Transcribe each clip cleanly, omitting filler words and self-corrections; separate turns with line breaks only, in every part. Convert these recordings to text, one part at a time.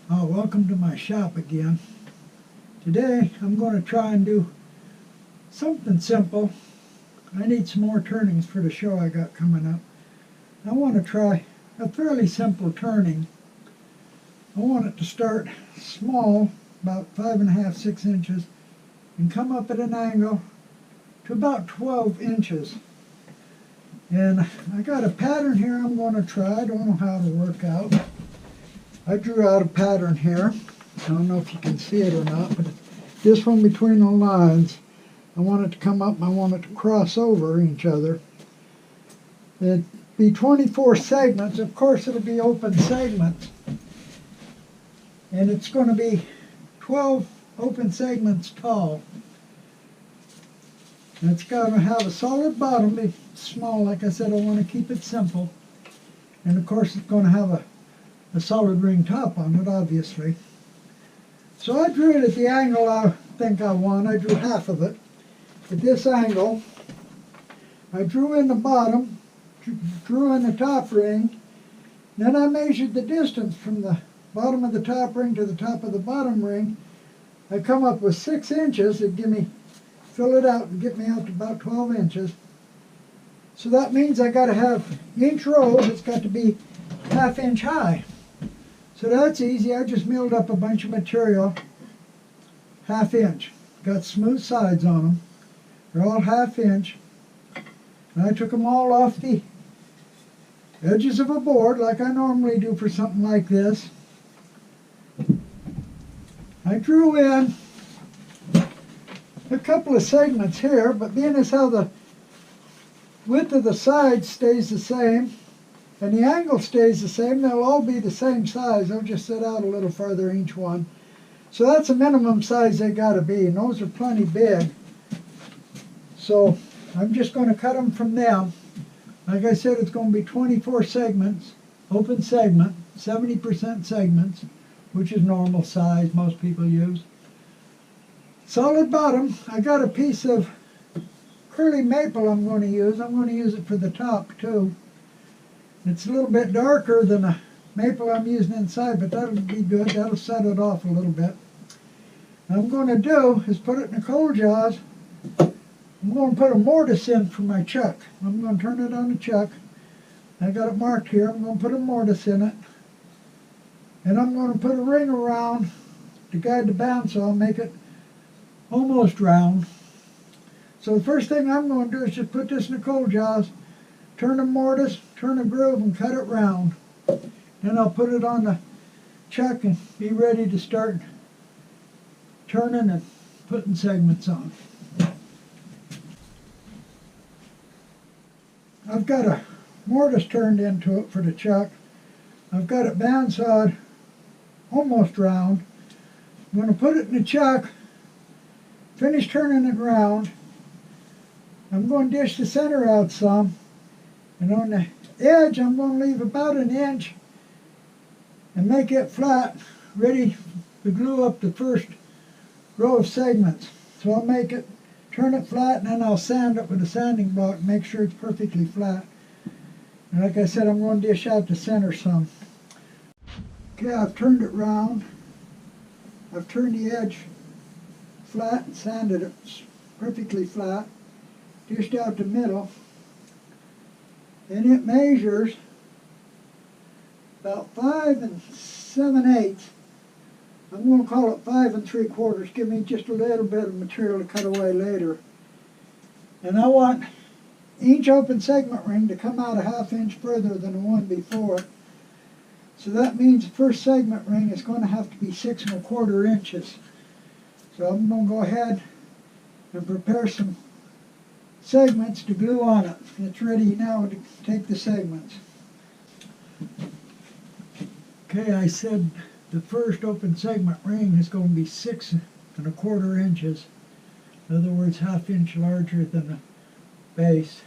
Welcome to my shop again. Today I'm going to try and do something simple. I need some more turnings for the show I got coming up. I want to try a fairly simple turning. I want it to start small, about 5.5, 6 inches, and come up at an angle to about 12 inches. And I got a pattern here I'm going to try. I don't know how it'll work out. I drew out a pattern here. I don't know if you can see it or not, but this one between the lines, I want it to come up and I want it to cross over each other. It'd be 24 segments. Of course, it'll be open segments. And it's going to be 12 open segments tall. And it's got to have a solid bottom, be small. Like I said, I want to keep it simple. And of course, it's going to have a solid ring top on it, obviously. So I drew it at the angle I think I want. I drew half of it. At this angle, I drew in the bottom, drew in the top ring, then I measured the distance from the bottom of the top ring to the top of the bottom ring. I come up with 6 inches. It'd give me, fill it out and get me out to about 12 inches. So that means I got to have inch rows. It's got to be 1/2 inch high. So that's easy. I just milled up a bunch of material, 1/2 inch. Got smooth sides on them. They're all 1/2 inch. And I took them all off the edges of a board like I normally do for something like this. I drew in a couple of segments here, but being as how the width of the sides stays the same, and the angle stays the same, they'll all be the same size. They'll just sit out a little further each one. So that's a minimum size they got to be, and those are plenty big. So I'm just going to cut them from them. Like I said, it's going to be 24 segments, open segment, 70% segments, which is normal size most people use. Solid bottom. I got a piece of curly maple I'm going to use. I'm going to use it for the top too. It's a little bit darker than the maple I'm using inside, but that'll be good. That'll set it off a little bit. What I'm going to do is put it in the coal jaws. I'm going to put a mortise in for my chuck. I'm going to turn it on the chuck. I got it marked here. I'm going to put a mortise in it. And I'm going to put a ring around to guide the bandsaw, make it almost round. So the first thing I'm going to do is just put this in the coal jaws, turn the mortise, turn the groove, and cut it round. Then I'll put it on the chuck and be ready to start turning and putting segments on. I've got a mortise turned into it for the chuck. I've got it bandsawed almost round. I'm going to put it in the chuck, finish turning it round. I'm going to dish the center out some. And on the edge, I'm going to leave about 1 inch and make it flat, ready to glue up the first row of segments. So I'll make it, turn it flat, and then I'll sand it with a sanding block, make sure it's perfectly flat. And like I said, I'm going to dish out the center some. Okay, I've turned it round. I've turned the edge flat and sanded it perfectly flat. Dished out the middle. And it measures about 5 7/8. I'm going to call it 5 3/4. Give me just a little bit of material to cut away later. And I want each open segment ring to come out 1/2 inch further than the one before. So that means the first segment ring is going to have to be 6 1/4 inches. So I'm going to go ahead and prepare some segments to glue on it. It's ready now to take the segments. Okay, I said the first open segment ring is going to be 6 1/4 inches. In other words, 1/2 inch larger than the base.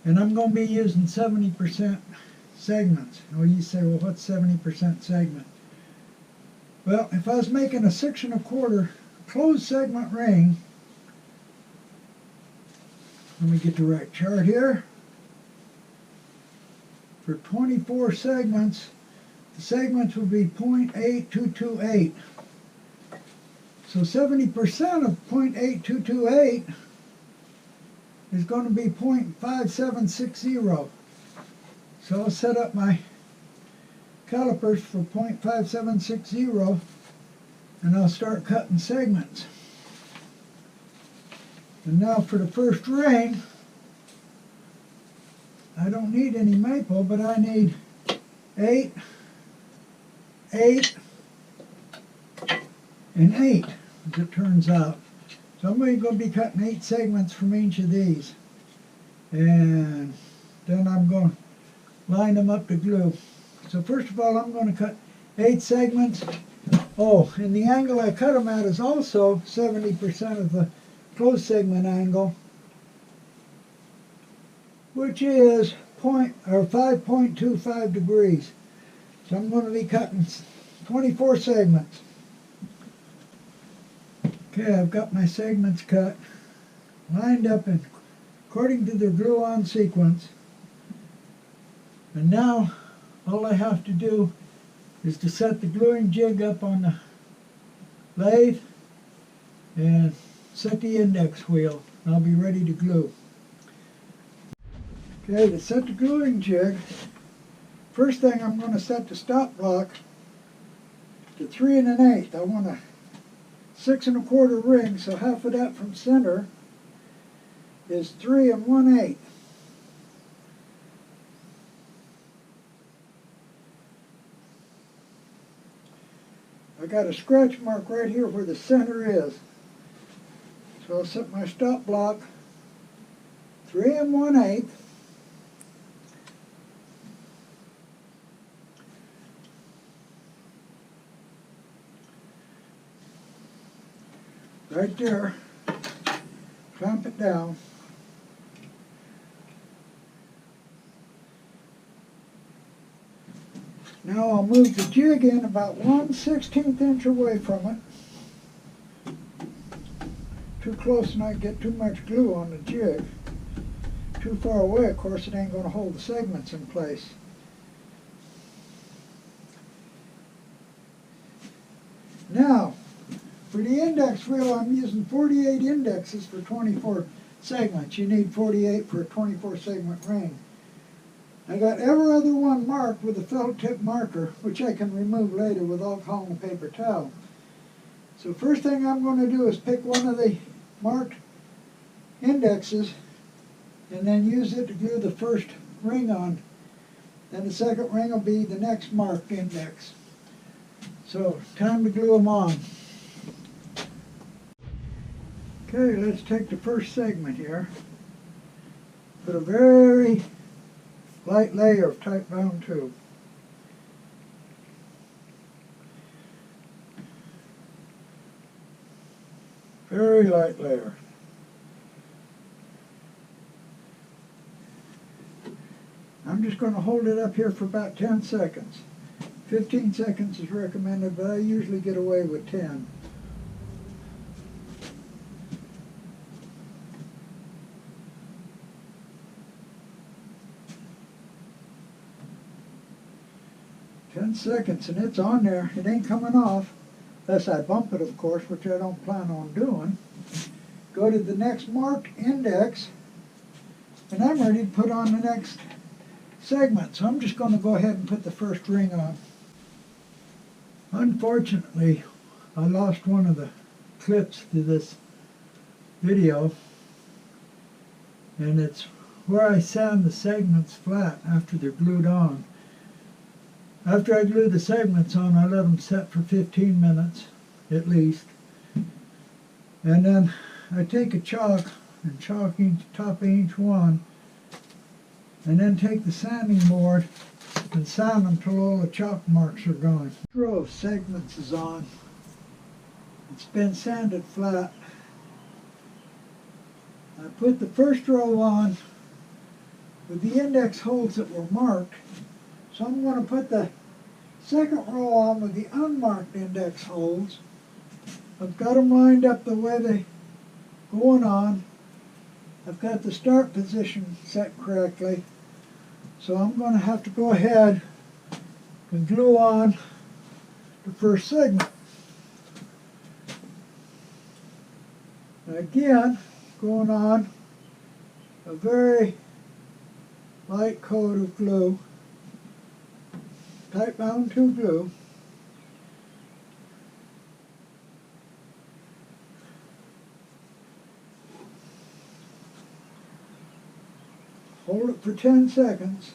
And I'm going to be using 70% segments. Now you say, well, what's 70% segment? Well, if I was making a 6 1/4 closed segment ring, let me get the right chart here. For 24 segments, the segments will be 0.8228. So 70% of 0.8228 is going to be 0.5760. So I'll set up my calipers for 0.5760 and I'll start cutting segments. And now for the first ring, I don't need any maple, but I need 8, 8, and 8, as it turns out. So I'm going to be cutting 8 segments from each of these. And then I'm going to line them up to glue. So first of all, I'm going to cut 8 segments. Oh, and the angle I cut them at is also 70% of the closed segment angle, which is 5.25 degrees. So I'm going to be cutting 24 segments. Okay, I've got my segments cut, lined up in, according to the glue-on sequence. And now all I have to do is to set the gluing jig up on the lathe and set the index wheel. I'll be ready to glue. Okay, to set the gluing jig, first thing I'm going to set the stop block to 3 1/8. I want a 6 1/4 ring, so half of that from center is 3 1/8. I got a scratch mark right here where the center is. So I'll set my stop block 3 1/8. Right there. Clamp it down. Now I'll move the jig in about 1/16 inch away from it. Too close and I get too much glue on the jig. Too far away, of course, it ain't going to hold the segments in place. Now, for the index wheel, I'm using 48 indexes for 24 segments. You need 48 for a 24 segment ring. I got every other one marked with a felt tip marker, which I can remove later with alcohol and a paper towel. So first thing I'm going to do is pick one of the marked indexes and then use it to glue the first ring on. Then the second ring will be the next marked index. So time to glue them on. Okay, let's take the first segment here. Put a very light layer of tight bound tube. Very light layer. I'm just going to hold it up here for about 10 seconds. 15 seconds is recommended, but I usually get away with 10. Seconds and it's on there. It ain't coming off unless I bump it, of course, which I don't plan on doing. Go to the next marked index and I'm ready to put on the next segment. So I'm just going to go ahead and put the first ring on. Unfortunately, I lost one of the clips to this video, and it's where I sand the segments flat after they're glued on. After I glue the segments on, I let them set for 15 minutes at least. And then I take a chalk and chalk top of each one, and then take the sanding board and sand them till all the chalk marks are gone. The row of segments is on. It's been sanded flat. I put the first row on with the index holes that were marked. So I'm going to put the second row on with the unmarked index holes. I've got them lined up the way they're going on. I've got the start position set correctly. So I'm going to have to go ahead, and glue on the first segment. And again, going on a very light coat of glue, tight bound to glue. Hold it for 10 seconds.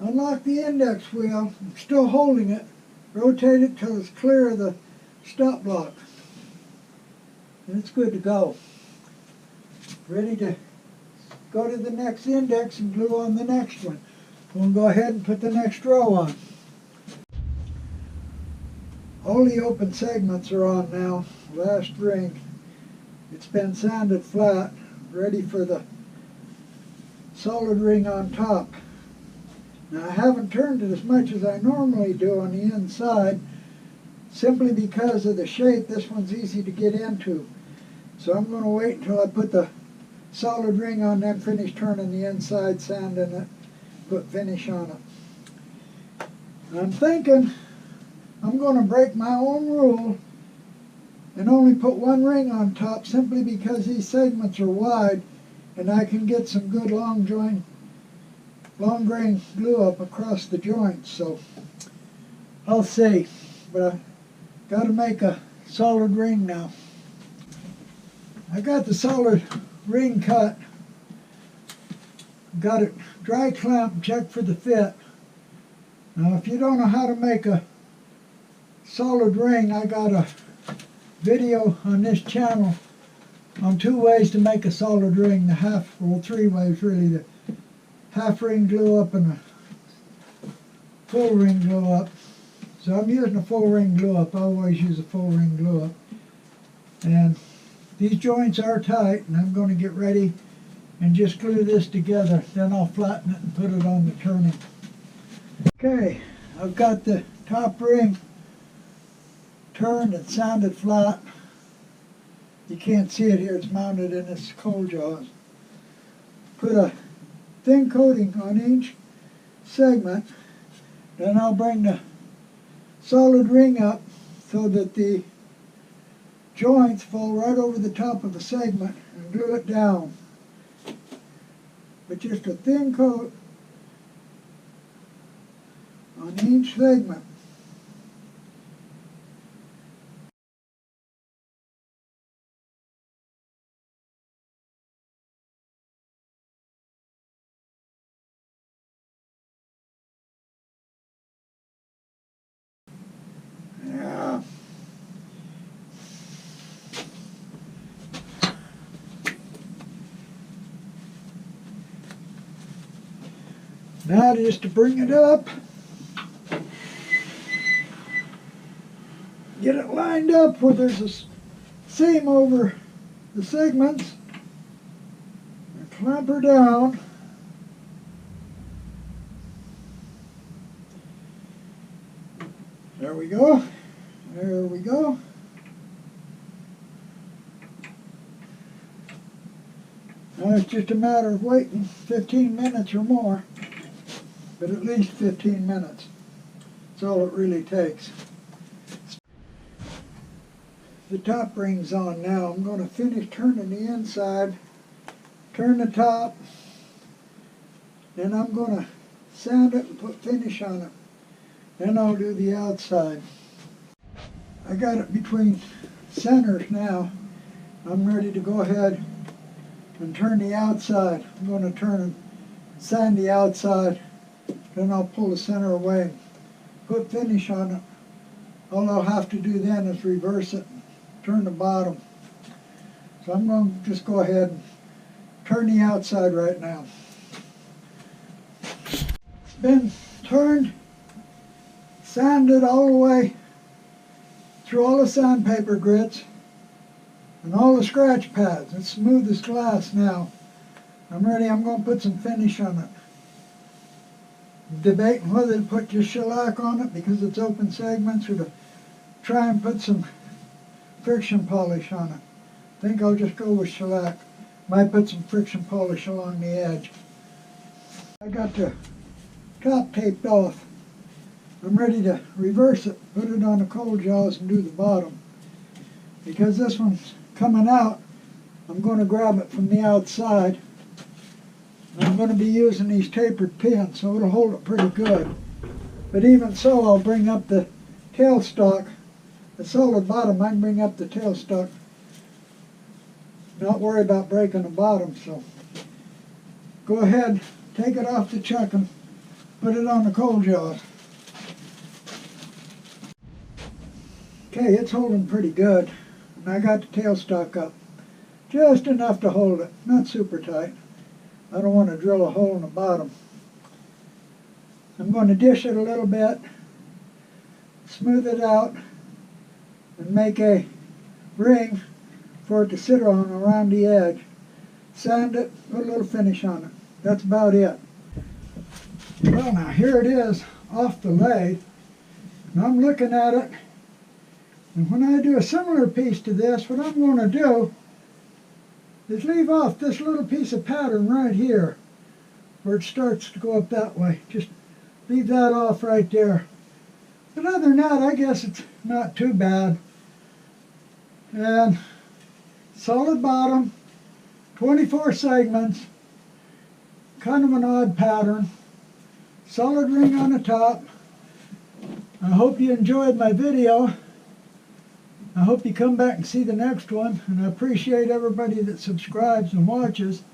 Unlock the index wheel. I'm still holding it. Rotate it till it's clear of the stop block. And it's good to go. Ready to go to the next index and glue on the next one. We'll go ahead and put the next row on. All the open segments are on now. Last ring. It's been sanded flat, ready for the solid ring on top. Now I haven't turned it as much as I normally do on the inside, simply because of the shape. This one's easy to get into. So I'm going to wait until I put the solid ring on, then finish turning the inside, sanding it, put finish on it. I'm thinking I'm going to break my own rule and only put one ring on top, simply because these segments are wide and I can get some good long grain glue up across the joints. So I'll see, but I got to make a solid ring now. I got the solid ring cut, got it dry clamped, checked for the fit. Now if you don't know how to make a solid ring, I got a video on this channel on 2 ways to make a solid ring. The half, well, 3 ways really: the half ring glue up and a full ring glue up. So I'm using a full ring glue up. I always use a full ring glue up. And these joints are tight, and I'm going to get ready and just glue this together. Then I'll flatten it and put it on the turning. Okay, I've got the top ring turned and sanded flat. You can't see it here, it's mounted in this cold jaws. Put a thin coating on each segment. Then I'll bring the solid ring up so that the joints fall right over the top of the segment, and glue it down. But just a thin coat on each segment. Yeah. Now just to bring it up, get it lined up where there's a seam over the segments, and clamp her down. There we go. There we go. Now it's just a matter of waiting 15 minutes or more, but at least 15 minutes. That's all it really takes. The top ring's on now. I'm going to finish turning the inside, turn the top, then I'm going to sand it and put finish on it. Then I'll do the outside. I got it between centers now. I'm ready to go ahead and turn the outside. I'm going to turn and sand the outside. Then I'll pull the center away, put finish on it. All I'll have to do then is reverse it, turn the bottom. So I'm going to just go ahead and turn the outside right now. It's been turned, sanded all the way through all the sandpaper grits and all the scratch pads. It's smooth as glass now. I'm ready. I'm going to put some finish on it. Debating whether to put just shellac on it because it's open segments, or to try and put some friction polish on it. I think I'll just go with shellac. Might put some friction polish along the edge. I got the top taped off. I'm ready to reverse it, put it on the cold jaws and do the bottom. Because this one's coming out, I'm going to grab it from the outside. I'm going to be using these tapered pins, so it'll hold it pretty good. But even so, I'll bring up the tailstock. The solid bottom, I can bring up the tailstock. Not worry about breaking the bottom, so go ahead, take it off the chuck and put it on the cold jaws. Okay, it's holding pretty good. And I got the tailstock up. Just enough to hold it, not super tight. I don't want to drill a hole in the bottom. I'm going to dish it a little bit, smooth it out, and make a ring for it to sit on around the edge. Sand it, put a little finish on it. That's about it. Well, now here it is off the lathe. And I'm looking at it, and when I do a similar piece to this, what I'm going to do is leave off this little piece of pattern right here where it starts to go up that way. Just leave that off right there. But other than that, I guess it's not too bad. And solid bottom, 24 segments, kind of an odd pattern, solid ring on the top. I hope you enjoyed my video. I hope you come back and see the next one, and I appreciate everybody that subscribes and watches.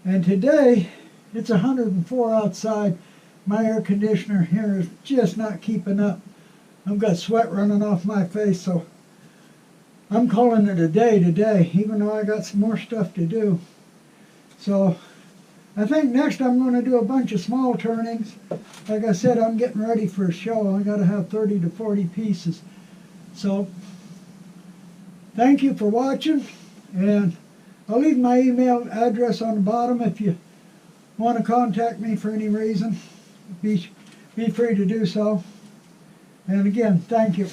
And today, it's 104 outside. My air conditioner here is just not keeping up. I've got sweat running off my face, so I'm calling it a day today, even though I got some more stuff to do. So I think next I'm going to do a bunch of small turnings. Like I said, I'm getting ready for a show. I got to have 30 to 40 pieces. So thank you for watching, and I'll leave my email address on the bottom if you want to contact me for any reason. Be free to do so. And again, thank you.